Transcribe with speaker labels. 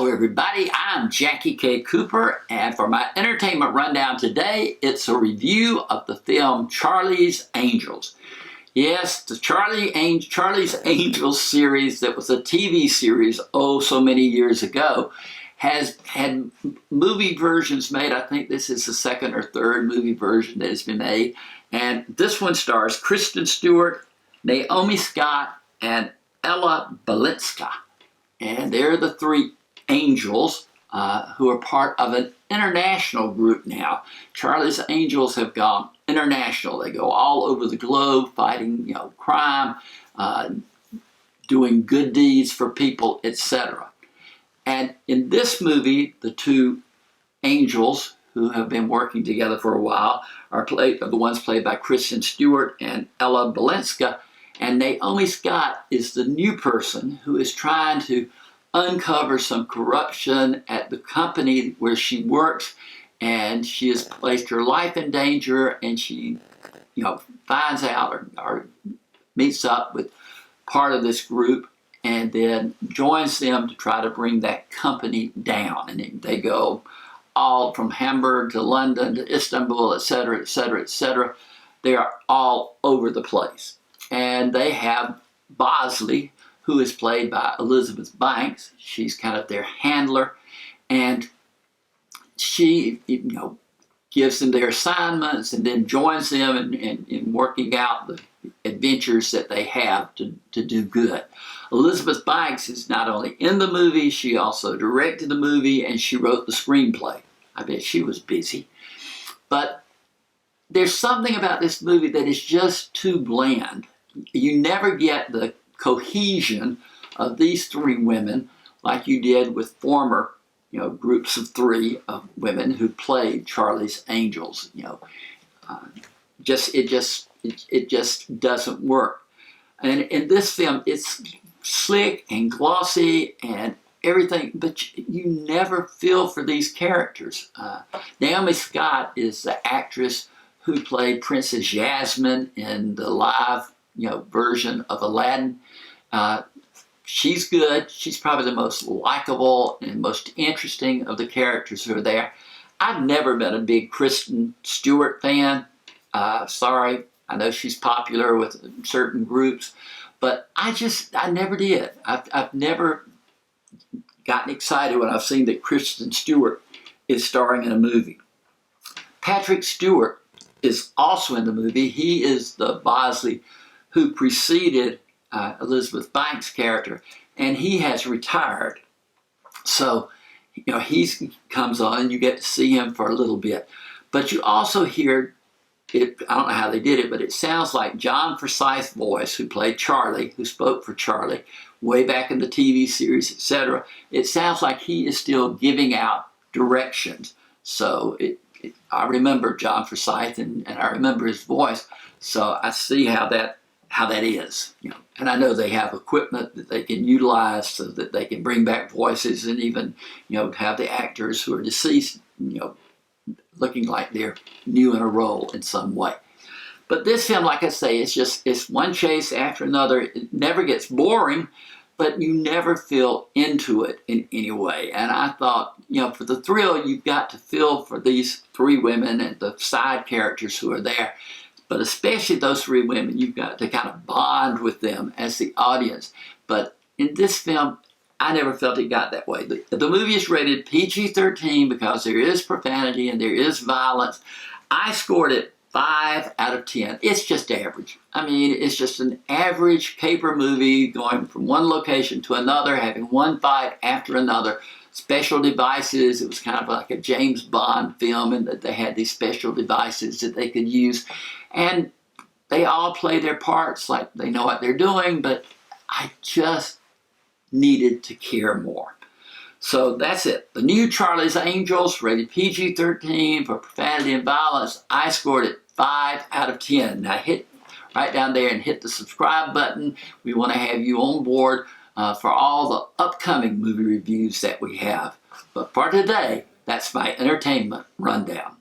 Speaker 1: Hello everybody, I'm Jackie K. Cooper, and for my entertainment rundown today, it's a review of the film Charlie's Angels. Yes, the Charlie's Angels series that was a TV series so many years ago has had movie versions made. I think this is the second or third movie version that has been made, and this one stars Kristen Stewart, Naomi Scott, and Ella Balinska. And they're the three angels who are part of an international group now. Charlie's Angels have gone international. They go all over the globe fighting, crime, doing good deeds for people, etc. And in this movie, the two angels who have been working together for a while are the ones played by Kristen Stewart and Ella Balinska. And Naomi Scott is the new person who is trying to uncover some corruption at the company where she works, and she has placed her life in danger, and she, finds out or meets up with part of this group and then joins them to try to bring that company down. And they go all from Hamburg to London to Istanbul, etc., etc., etc. They are all over the place. And they have Bosley, who is played by Elizabeth Banks. She's kind of their handler, and she, gives them their assignments and then joins them in working out the adventures that they have to do good. Elizabeth Banks is not only in the movie, she also directed the movie, and she wrote the screenplay. I bet she was busy. But there's something about this movie that is just too bland. You never get the cohesion of these three women like you did with former, groups of three of women who played Charlie's Angels. It just doesn't work. And in this film, it's slick and glossy and everything, but you never feel for these characters. Naomi Scott is the actress who played Princess Jasmine in the live version of Aladdin. She's good. She's probably the most likable and most interesting of the characters who are there. I've never been a big Kristen Stewart fan. Sorry, I know she's popular with certain groups, but I never did. I've never gotten excited when I've seen that Kristen Stewart is starring in a movie. Patrick Stewart is also in the movie. He is the Bosley who preceded Elizabeth Banks' character, and he has retired. So, he comes on and you get to see him for a little bit. But you also hear, I don't know how they did it, but it sounds like John Forsythe's voice, who played Charlie, who spoke for Charlie way back in the TV series, etc. It sounds like he is still giving out directions. So I remember John Forsythe and I remember his voice. So I see how that is, and I know they have equipment that they can utilize so that they can bring back voices and even, have the actors who are deceased, looking like they're new in a role in some way. But this film, like I say, it's one chase after another. It never gets boring, but you never feel into it in any way. And I thought, for the thrill, you've got to feel for these three women and the side characters who are there. But especially those three women, you've got to kind of bond with them as the audience. But in this film, I never felt it got that way. The movie is rated PG-13 because there is profanity and there is violence. I scored it 5 out of 10. It's just average. I mean, it's just an average caper movie going from one location to another, having one fight after another. Special devices. It was kind of like a James Bond film, and that they had these special devices that they could use. And they all play their parts like they know what they're doing, but I just needed to care more. So that's it. The new Charlie's Angels, rated PG-13 for profanity and violence. I scored it 5 out of 10. Now hit right down there and hit the subscribe button. We want to have you on board for all the upcoming movie reviews that we have. But for today, that's my entertainment rundown.